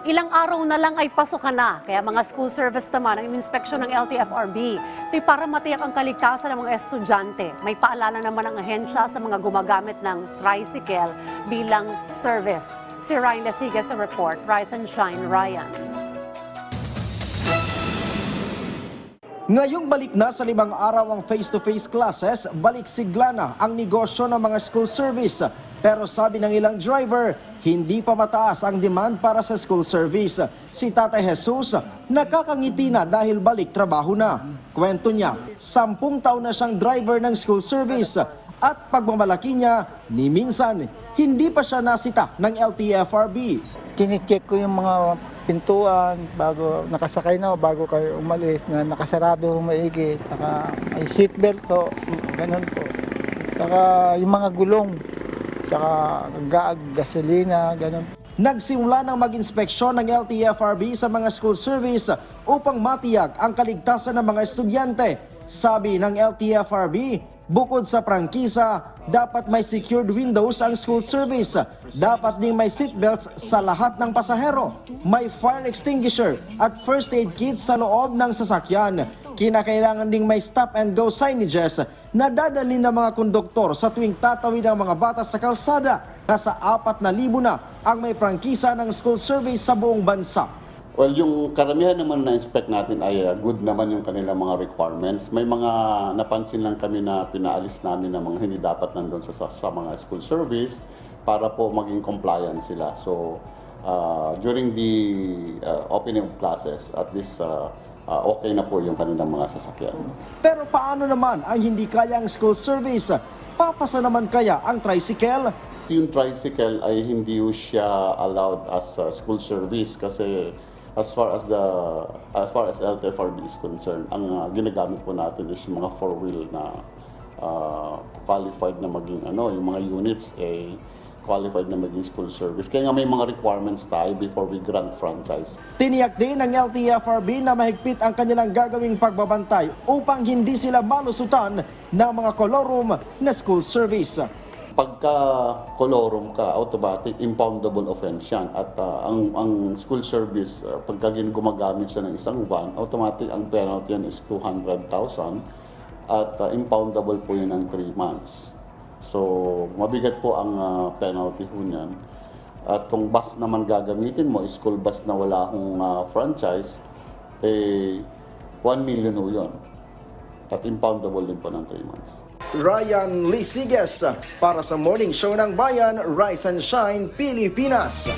Ilang araw na lang ay pasok na, kaya mga school service naman ang inspeksyon ng LTFRB. Ito'y para matiyak ang kaligtasan ng mga estudyante. May paalala naman ang ahensya sa mga gumagamit ng tricycle bilang service. Si Ryan Lasigas sa report. Rise and shine, Ryan. Ngayong balik na sa 5 araw ang face-to-face classes, balik sigla na ang negosyo ng mga school service. Pero sabi ng ilang driver, hindi pa mataas ang demand para sa school service. Si Tatay Jesus, nakakangiti na dahil balik trabaho na. Kwento niya, 10 taon na siyang driver ng school service. At pagmamalaki niya, ni minsan, hindi pa siya nasita ng LTFRB. Kinicheck ko yung mga pintuan bago nakasakay na, bago kayo umalis, na nakasarado maigi, saka may seatbelt to, ganun po. Saka yung mga gulong, saka gasolina, ganun. Nagsimula ng mag-inspeksyon ng LTFRB sa mga school service upang matiyak ang kaligtasan ng mga estudyante. Sabi ng LTFRB, bukod sa prangkisa, dapat may secured windows ang school service. Dapat ding may seatbelts sa lahat ng pasahero. May fire extinguisher at first aid kit sa loob ng sasakyan. Kinakailangan ding may stop and go signages na dadalhin ng mga konduktor sa tuwing tatawid ang mga bata sa kalsada. Nasa 4,000 na ang may prangkisa ng school service sa buong bansa. Well, yung karamihan naman na inspect natin ay good naman yung kanilang mga requirements. May mga napansin lang kami na pinaalis namin na mga hindi dapat nandun sa mga school service para po maging compliant sila. So, during the opening of classes, at least okay na po yung kanilang mga sasakyan. Pero paano naman ang hindi kaya ang school service? Papasa naman kaya ang tricycle? Yung tricycle ay hindi siya allowed as school service kasi as far as LTFRB is concerned, ang ginagamit po natin is yung mga four-wheel na qualified na maging yung mga units qualified na maging school service. Kaya nga may mga requirements tayo before we grant franchise. Tiniyak din ng LTFRB na mahigpit ang kanilang gagawing pagbabantay upang hindi sila malusutan ng mga kolorum na school service. Pagka kolorum ka, automatic, impoundable offense yan. At ang school service, pagka gumagamit siya ng isang van, automatic ang penalty yan is 200,000 at impoundable po yun ng 3 months. So, mabigat po ang penalty po niyan. At kung bus naman gagamitin mo, school bus na wala akong franchise, 1 million po yun. At impoundable din po ng 3 months. Ryan Lisigas para sa Morning Show ng Bayan, Rise and Shine, Pilipinas.